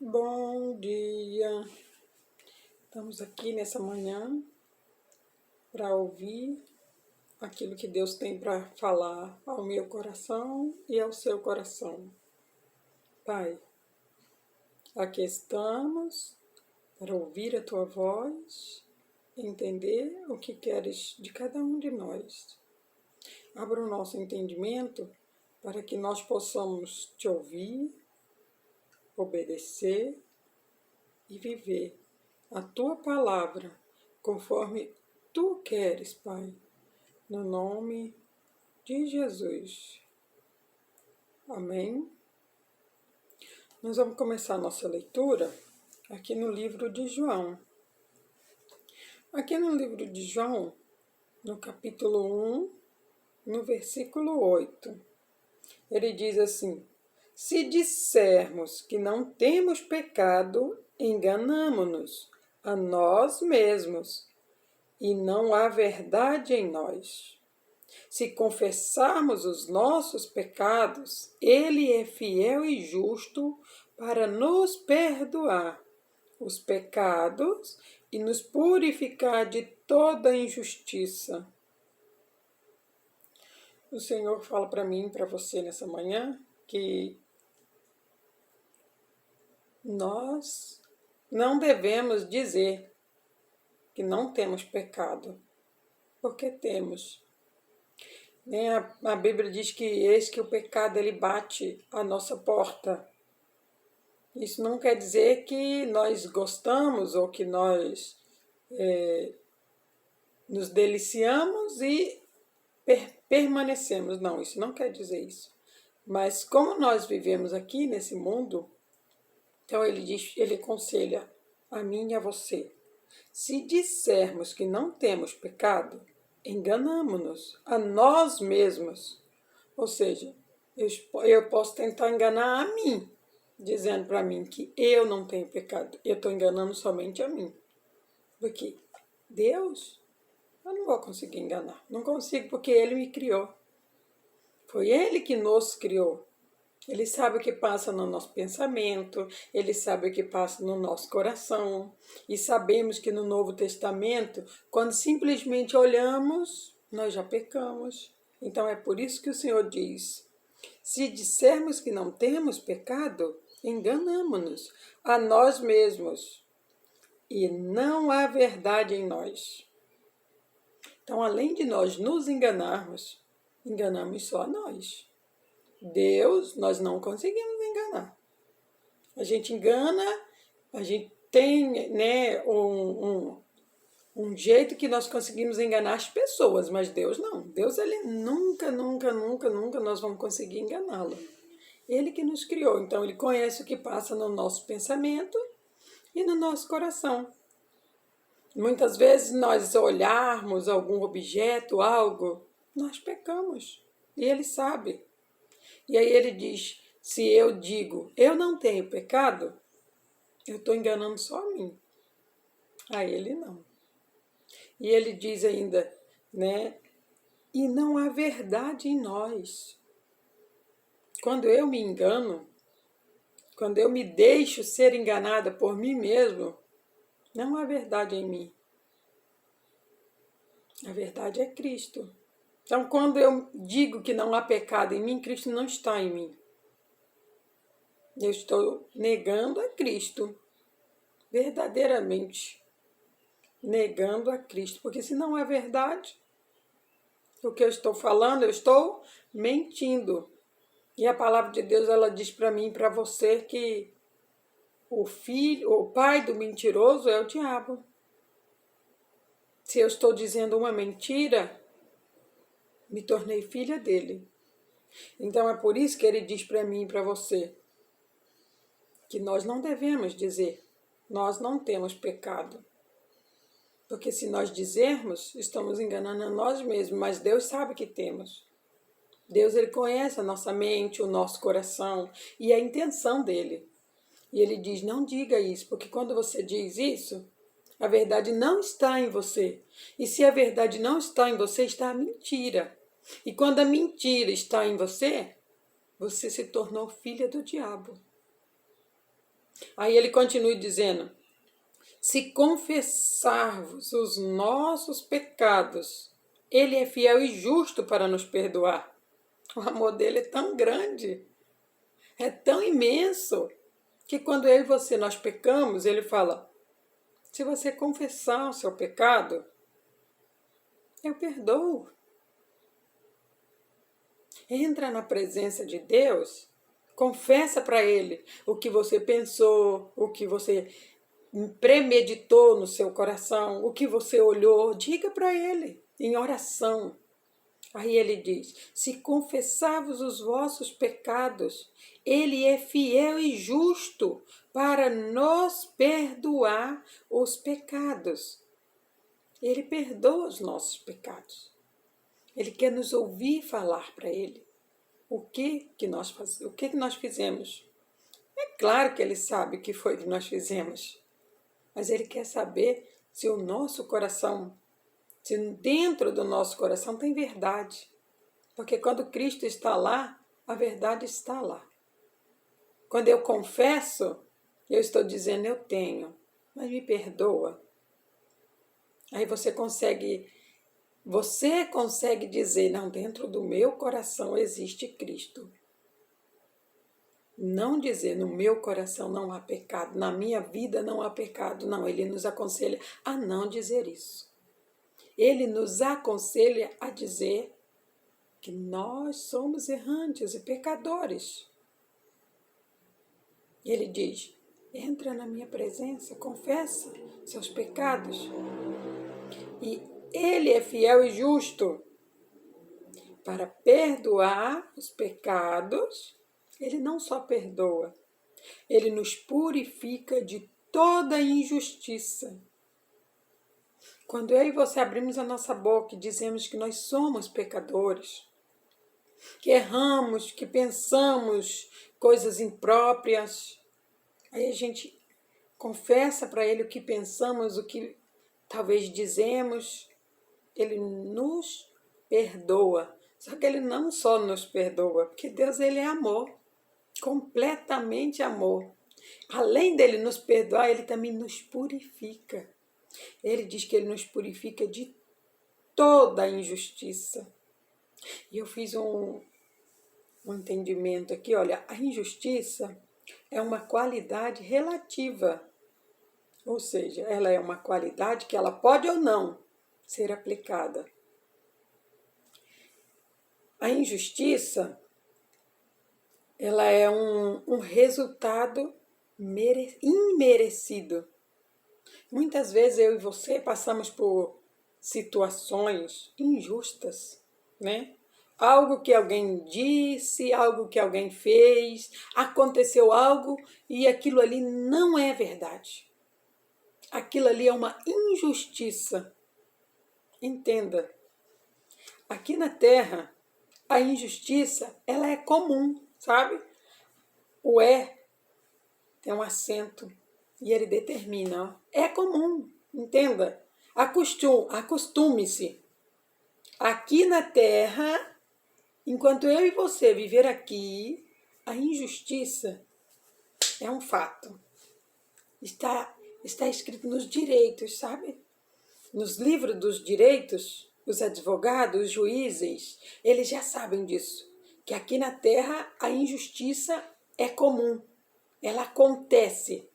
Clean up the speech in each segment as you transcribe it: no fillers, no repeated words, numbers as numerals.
Bom dia! Estamos aqui nessa manhã para ouvir aquilo que Deus tem para falar ao meu coração e ao seu coração. Pai, aqui estamos para ouvir a tua voz, entender o que queres de cada um de nós. Abra o nosso entendimento para que nós possamos te ouvir, obedecer e viver a tua palavra conforme tu queres, Pai, no nome de Jesus. Amém? Nós vamos começar a nossa leitura aqui no livro de João. Aqui no livro de João, no capítulo 1, no versículo 8, ele diz assim: se dissermos que não temos pecado, enganamo-nos a nós mesmos, e não há verdade em nós. Se confessarmos os nossos pecados, Ele é fiel e justo para nos perdoar os pecados e nos purificar de toda injustiça. O Senhor fala para mim e para você nessa manhã que nós não devemos dizer que não temos pecado, porque temos. A Bíblia diz que eis que o pecado ele bate à nossa porta. Isso não quer dizer que nós gostamos ou que nós nos deliciamos e permanecemos. Não, isso não quer dizer isso. Mas como nós vivemos aqui nesse mundo, então ele aconselha a mim e a você. Se dissermos que não temos pecado, enganamo-nos a nós mesmos. Ou seja, eu posso tentar enganar a mim, dizendo para mim que eu não tenho pecado. Eu estou enganando somente a mim. Porque Deus, eu não vou conseguir enganar. Não consigo porque Ele me criou. Foi Ele que nos criou. Ele sabe o que passa no nosso pensamento, Ele sabe o que passa no nosso coração. E sabemos que no Novo Testamento, quando simplesmente olhamos, nós já pecamos. Então é por isso que o Senhor diz: se dissermos que não temos pecado, enganamo-nos a nós mesmos. E não há verdade em nós. Então, além de nós nos enganarmos, enganamos só a nós. Deus, nós não conseguimos enganar. A gente engana, a gente tem um jeito que nós conseguimos enganar as pessoas, mas Deus não. Deus, ele nunca nós vamos conseguir enganá-lo. Ele que nos criou, então ele conhece o que passa no nosso pensamento e no nosso coração. Muitas vezes nós olharmos algum objeto, algo, nós pecamos e ele sabe. E aí ele diz, se eu digo, eu não tenho pecado, eu estou enganando só a mim. A ele não. E ele diz ainda, e não há verdade em nós. Quando eu me engano, quando eu me deixo ser enganada por mim mesmo, não há verdade em mim. A verdade é Cristo. Então, quando eu digo que não há pecado em mim, Cristo não está em mim. Eu estou negando a Cristo, verdadeiramente negando a Cristo, porque se não é verdade, o que eu estou falando, eu estou mentindo. E a palavra de Deus, ela diz para mim e para você que o pai do mentiroso é o diabo. Se eu estou dizendo uma mentira, me tornei filha dele. Então é por isso que ele diz para mim e para você que nós não devemos dizer, nós não temos pecado. Porque se nós dizermos, estamos enganando a nós mesmos, mas Deus sabe que temos. Deus, ele conhece a nossa mente, o nosso coração e a intenção dele. E ele diz, não diga isso, porque quando você diz isso, a verdade não está em você. E se a verdade não está em você, está a mentira. E quando a mentira está em você, você se tornou filha do diabo. Aí ele continua dizendo: se confessarmos os nossos pecados, ele é fiel e justo para nos perdoar. O amor dele é tão grande, é tão imenso, que quando eu e você nós pecamos, ele fala: se você confessar o seu pecado, eu perdoo. Entra na presença de Deus, confessa para Ele o que você pensou, o que você premeditou no seu coração, o que você olhou, diga para Ele em oração. Aí ele diz: se confessarmos os vossos pecados, Ele é fiel e justo para nos perdoar os pecados. Ele perdoa os nossos pecados. Ele quer nos ouvir falar para Ele o que nós fizemos. É claro que Ele sabe o que foi que nós fizemos, mas Ele quer saber se o nosso coração, se dentro do nosso coração tem verdade. Porque quando Cristo está lá, a verdade está lá. Quando eu confesso, eu estou dizendo: eu tenho, mas me perdoa. Aí você consegue dizer: não, dentro do meu coração existe Cristo. Não dizer: no meu coração não há pecado, na minha vida não há pecado. Não, ele nos aconselha a não dizer isso. Ele nos aconselha a dizer que nós somos errantes e pecadores. Ele diz: entra na minha presença, confessa seus pecados. E Ele é fiel e justo para perdoar os pecados. Ele não só perdoa, Ele nos purifica de toda injustiça. Quando eu e você abrimos a nossa boca e dizemos que nós somos pecadores, que erramos, que pensamos coisas impróprias, aí a gente confessa para Ele o que pensamos, o que talvez dizemos, Ele nos perdoa. Só que Ele não só nos perdoa, porque Deus, Ele é amor, completamente amor. Além dele nos perdoar, Ele também nos purifica. Ele diz que Ele nos purifica de toda a injustiça. E eu fiz um entendimento aqui, olha, a injustiça é uma qualidade relativa, ou seja, ela é uma qualidade que ela pode ou não ser aplicada. A injustiça, ela é um resultado imerecido. Muitas vezes eu e você passamos por situações injustas, né? Algo que alguém disse, algo que alguém fez, aconteceu algo e aquilo ali não é verdade. Aquilo ali é uma injustiça. Entenda, aqui na Terra, a injustiça, ela é comum, sabe? O tem um acento e ele determina, ó, é comum, entenda. Acostume-se. Aqui na Terra, enquanto eu e você viver aqui, a injustiça é um fato. Está escrito nos direitos, sabe? Nos livros dos direitos, os advogados, os juízes, eles já sabem disso. Que aqui na Terra a injustiça é comum. Ela acontece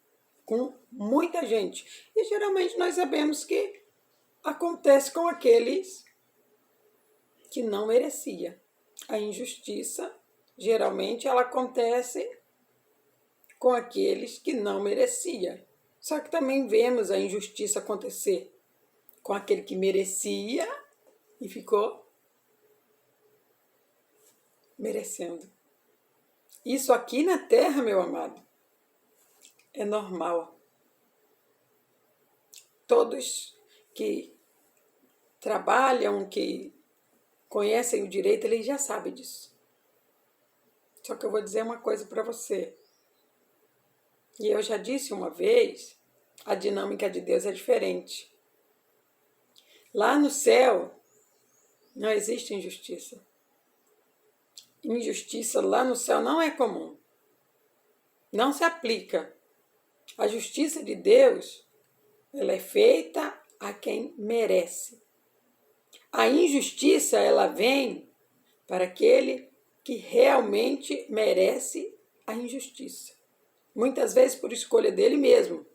com muita gente. E geralmente nós sabemos que acontece com aqueles que não merecia. A injustiça, geralmente, ela acontece com aqueles que não merecia. Só que também vemos a injustiça acontecer com aquele que merecia e ficou merecendo. Isso aqui na Terra, meu amado, é normal. Todos que trabalham, que conhecem o direito, eles já sabem disso. Só que eu vou dizer uma coisa para você. E eu já disse uma vez, a dinâmica de Deus é diferente. Lá no céu, não existe injustiça. Injustiça lá no céu não é comum. Não se aplica. A justiça de Deus, ela é feita a quem merece. A injustiça, ela vem para aquele que realmente merece a injustiça. Muitas vezes por escolha dele mesmo.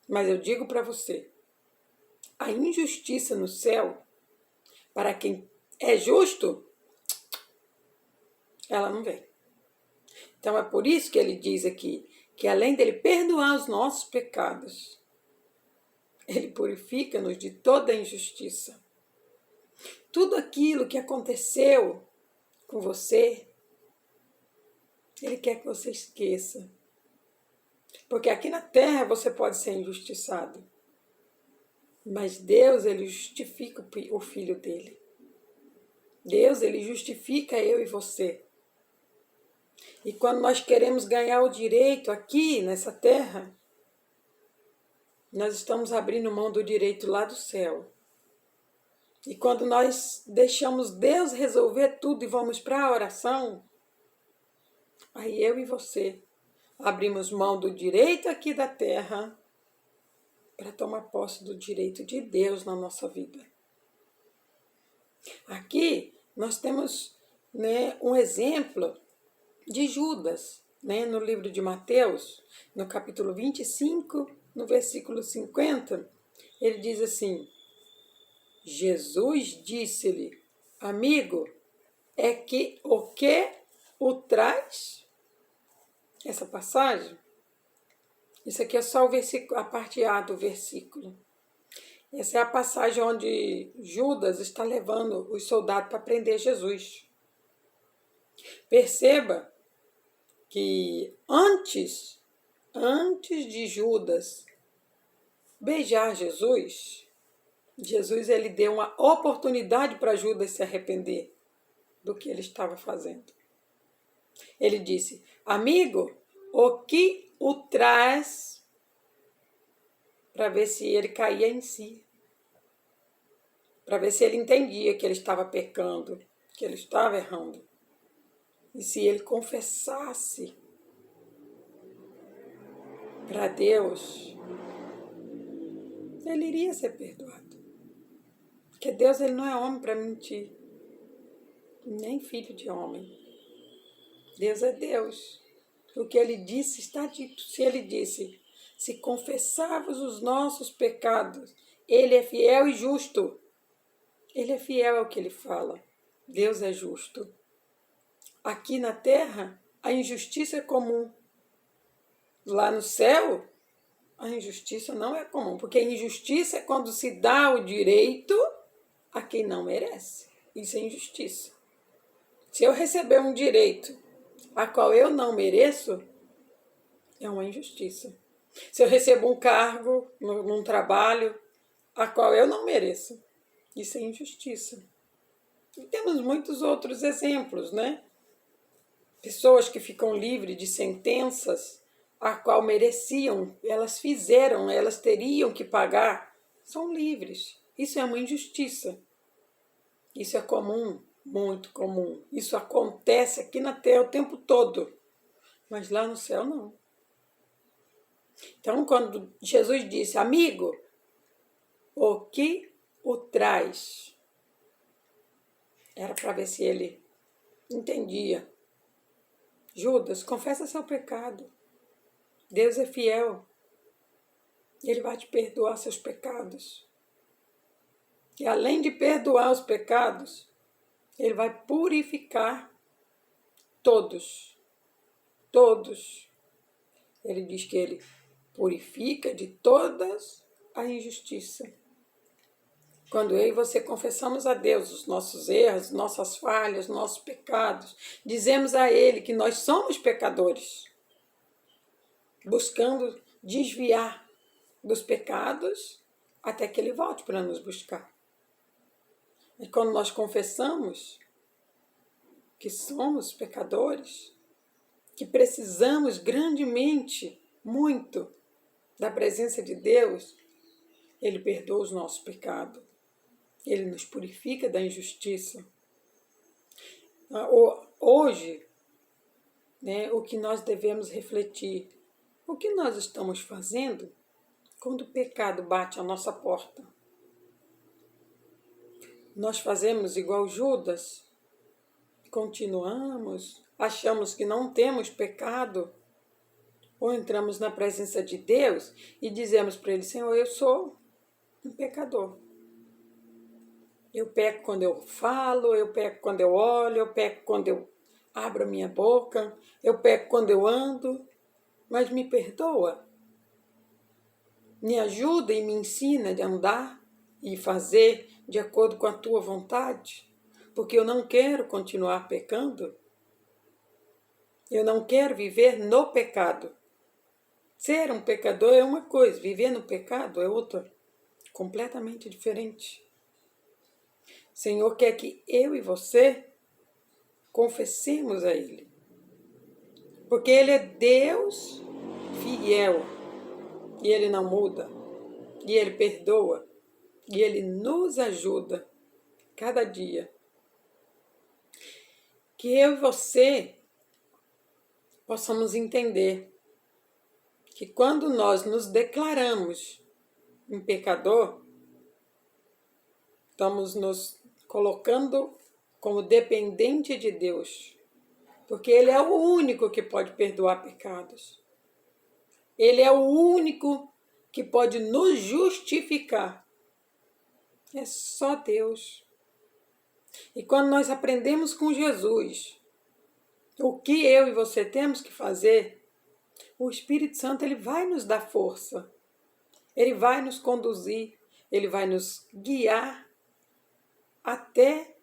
Mas eu digo para você, a injustiça no céu, para quem é justo, ela não vem. Então é por isso que ele diz aqui, que além dele perdoar os nossos pecados, ele purifica-nos de toda injustiça. Tudo aquilo que aconteceu com você, ele quer que você esqueça. Porque aqui na terra você pode ser injustiçado. Mas Deus, ele justifica o filho dele. Deus, ele justifica eu e você. E quando nós queremos ganhar o direito aqui nessa terra, nós estamos abrindo mão do direito lá do céu. E quando nós deixamos Deus resolver tudo e vamos para a oração, aí eu e você abrimos mão do direito aqui da terra para tomar posse do direito de Deus na nossa vida. Aqui nós temos, um exemplo de Judas, no livro de Mateus, no capítulo 25, no versículo 50, ele diz assim: Jesus disse-lhe, amigo, é que o traz? Essa passagem, isso aqui é só o versículo, a parte A do versículo. Essa é a passagem onde Judas está levando os soldados para prender Jesus. Perceba que antes de Judas beijar Jesus, ele deu uma oportunidade para Judas se arrepender do que ele estava fazendo. Ele disse, amigo, o que o traz? Para ver se ele caía em si. Para ver se ele entendia que ele estava pecando, que ele estava errando. E se ele confessasse para Deus, ele iria ser perdoado. Porque Deus, ele não é homem para mentir, nem filho de homem. Deus é Deus. O que ele disse está dito. Se ele disse, se confessarmos os nossos pecados, ele é fiel e justo. Ele é fiel ao que ele fala. Deus é justo. Aqui na terra, a injustiça é comum. Lá no céu, a injustiça não é comum, porque a injustiça é quando se dá o direito a quem não merece. Isso é injustiça. Se eu receber um direito a qual eu não mereço, é uma injustiça. Se eu recebo um cargo num trabalho a qual eu não mereço, isso é injustiça. E temos muitos outros exemplos, Pessoas que ficam livres de sentenças a qual mereciam, elas fizeram, elas teriam que pagar, são livres. Isso é uma injustiça. Isso é comum, muito comum. Isso acontece aqui na terra o tempo todo, mas lá no céu não. Então, quando Jesus disse, amigo, o que o traz? Era para ver se ele entendia. Judas, confessa seu pecado. Deus é fiel. Ele vai te perdoar seus pecados. E além de perdoar os pecados, ele vai purificar todos. Todos. Ele diz que ele purifica de todas a injustiça. Quando eu e você confessamos a Deus os nossos erros, nossas falhas, nossos pecados, dizemos a Ele que nós somos pecadores, buscando desviar dos pecados até que Ele volte para nos buscar. E quando nós confessamos que somos pecadores, que precisamos grandemente, muito, da presença de Deus, Ele perdoa os nossos pecados. Ele nos purifica da injustiça. Hoje, o que nós devemos refletir? O que nós estamos fazendo quando o pecado bate à nossa porta? Nós fazemos igual Judas? Continuamos? Achamos que não temos pecado? Ou entramos na presença de Deus e dizemos para Ele: Senhor, eu sou um pecador. Eu peco quando eu falo, eu peco quando eu olho, eu peco quando eu abro a minha boca, eu peco quando eu ando, mas me perdoa. Me ajuda e me ensina a andar e fazer de acordo com a tua vontade, porque eu não quero continuar pecando. Eu não quero viver no pecado. Ser um pecador é uma coisa, viver no pecado é outra, completamente diferente. O Senhor quer que eu e você confessemos a Ele, porque Ele é Deus fiel, e Ele não muda, e Ele perdoa, e Ele nos ajuda cada dia. Que eu e você possamos entender que quando nós nos declaramos um pecador, estamos nos colocando como dependente de Deus, porque Ele é o único que pode perdoar pecados. Ele é o único que pode nos justificar. É só Deus. E quando nós aprendemos com Jesus o que eu e você temos que fazer, o Espírito Santo ele vai nos dar força. Ele vai nos conduzir, ele vai nos guiar até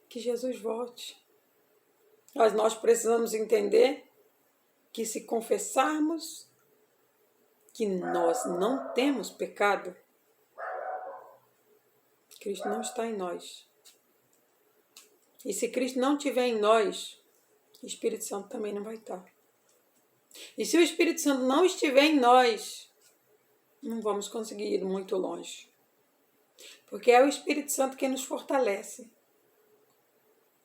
que Jesus volte. Mas nós precisamos entender que se confessarmos que nós não temos pecado, Cristo não está em nós. E se Cristo não estiver em nós, o Espírito Santo também não vai estar. E se o Espírito Santo não estiver em nós, não vamos conseguir ir muito longe. Porque é o Espírito Santo que nos fortalece.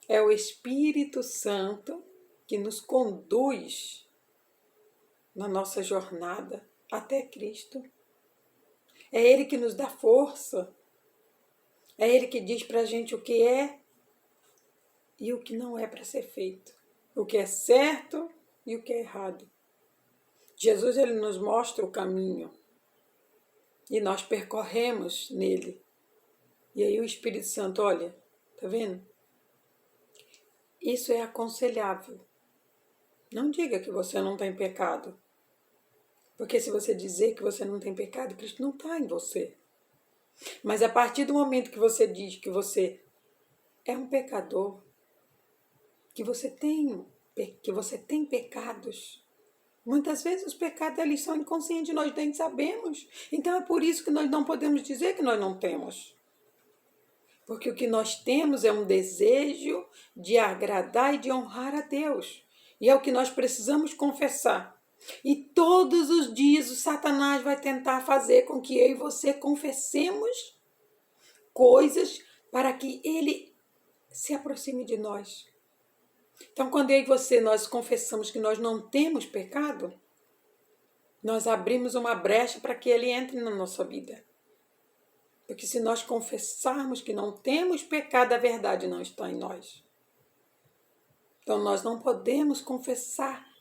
É o Espírito Santo que nos conduz na nossa jornada até Cristo. É Ele que nos dá força. É Ele que diz para a gente o que é e o que não é para ser feito. O que é certo e o que é errado. Jesus ele nos mostra o caminho. E nós percorremos nele. E aí o Espírito Santo, olha, tá vendo? Isso é aconselhável. Não diga que você não tem pecado. Porque se você dizer que você não tem pecado, Cristo não está em você. Mas a partir do momento que você diz que você é um pecador, que você tem pecados, muitas vezes os pecados eles são inconscientes, nós nem sabemos. Então é por isso que nós não podemos dizer que nós não temos. Porque o que nós temos é um desejo de agradar e de honrar a Deus. E é o que nós precisamos confessar. E todos os dias o Satanás vai tentar fazer com que eu e você confessemos coisas para que ele se aproxime de nós. Então, quando eu e você nós confessamos que nós não temos pecado, nós abrimos uma brecha para que ele entre na nossa vida. Porque se nós confessarmos que não temos pecado, a verdade não está em nós. Então nós não podemos confessar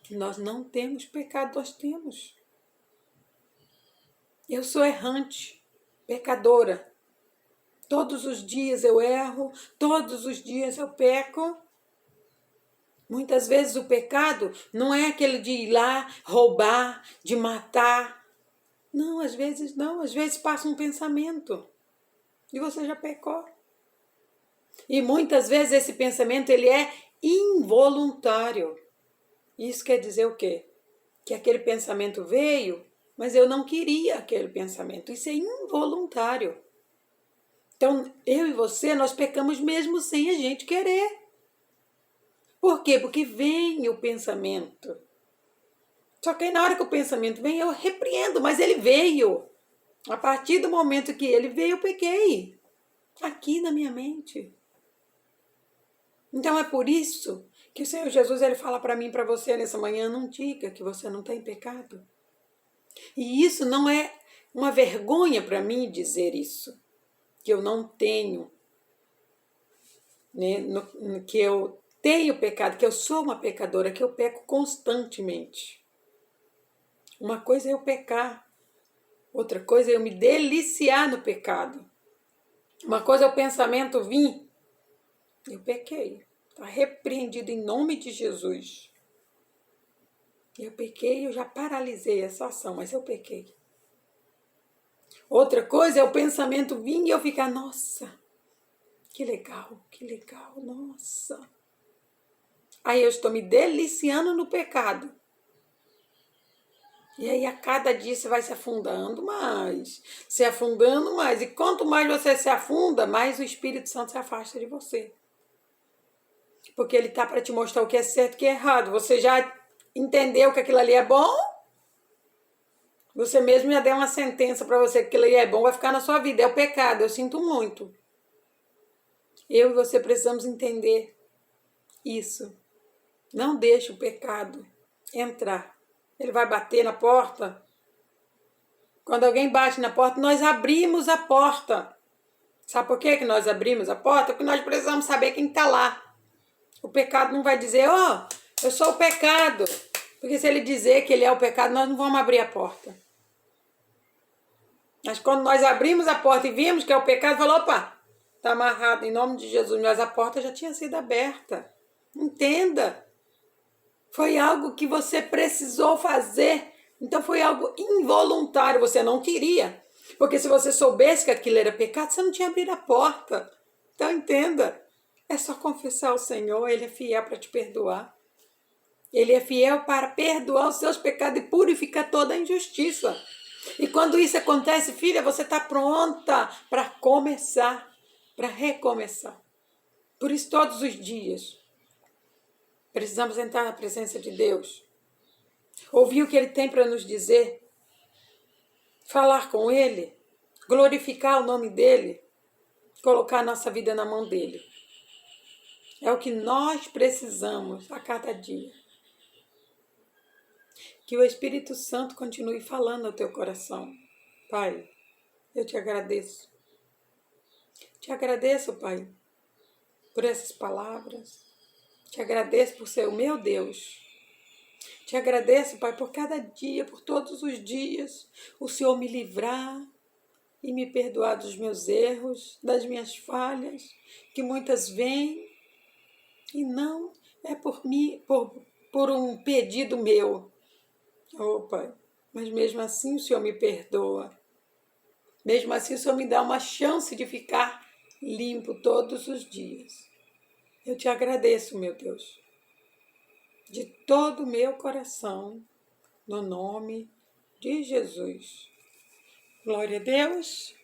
que nós não temos pecado, nós temos. Eu sou errante, pecadora. Todos os dias eu erro, todos os dias eu peco. Muitas vezes o pecado não é aquele de ir lá, roubar, de matar. Não, às vezes não. Às vezes passa um pensamento e você já pecou. E muitas vezes esse pensamento ele é involuntário. Isso quer dizer o quê? Que aquele pensamento veio, mas eu não queria aquele pensamento. Isso é involuntário. Então, eu e você, nós pecamos mesmo sem a gente querer. Por quê? Porque vem o pensamento. Só que aí na hora que o pensamento vem, eu repreendo, mas ele veio. A partir do momento que ele veio, eu pequei. Aqui na minha mente. Então é por isso Que o Senhor Jesus ele fala para mim, para você nessa manhã, não diga que você não tem pecado. E isso não é uma vergonha para mim dizer isso, que eu não tenho, né, que eu tenho pecado, que eu sou uma pecadora, que eu peco constantemente. Uma coisa é eu pecar, outra coisa é eu me deliciar no pecado. Uma coisa é o pensamento vir, eu pequei, está repreendido em nome de Jesus. Eu pequei, eu já paralisei essa ação, mas eu pequei. Outra coisa é o pensamento vir e eu ficar, nossa, que legal, nossa. Aí eu estou me deliciando no pecado. E aí a cada dia você vai se afundando mais, se afundando mais. E quanto mais você se afunda, mais o Espírito Santo se afasta de você. Porque ele está para te mostrar o que é certo e o que é errado. Você já entendeu que aquilo ali é bom? Você mesmo já deu uma sentença para você que aquilo ali é bom, vai ficar na sua vida. É o pecado, eu sinto muito. Eu e você precisamos entender isso. Não deixe o pecado entrar. Ele vai bater na porta. Quando alguém bate na porta, nós abrimos a porta. Sabe por que nós abrimos a porta? Porque nós precisamos saber quem está lá. O pecado não vai dizer, eu sou o pecado. Porque se ele dizer que ele é o pecado, nós não vamos abrir a porta. Mas quando nós abrimos a porta e vimos que é o pecado, falou, opa, está amarrado em nome de Jesus. Mas a porta já tinha sido aberta. Entenda. Foi algo que você precisou fazer. Então foi algo involuntário. Você não queria. Porque se você soubesse que aquilo era pecado, você não tinha abrido a porta. Então entenda. É só confessar ao Senhor. Ele é fiel para te perdoar. Ele é fiel para perdoar os seus pecados e purificar toda a injustiça. E quando isso acontece, filha, você está pronta para começar, para recomeçar. Por isso, todos os dias, precisamos entrar na presença de Deus, ouvir o que Ele tem para nos dizer, falar com Ele, glorificar o nome dEle, colocar a nossa vida na mão dEle. É o que nós precisamos a cada dia. Que o Espírito Santo continue falando ao teu coração. Pai, eu te agradeço. Te agradeço, Pai, por essas palavras. Te agradeço por ser o meu Deus. Te agradeço, Pai, por cada dia, por todos os dias, o Senhor me livrar e me perdoar dos meus erros, das minhas falhas, que muitas vêm e não é por mim, por um pedido meu. Oh, Pai, mas mesmo assim o Senhor me perdoa. Mesmo assim o Senhor me dá uma chance de ficar limpo todos os dias. Eu te agradeço, meu Deus, de todo o meu coração, no nome de Jesus. Glória a Deus.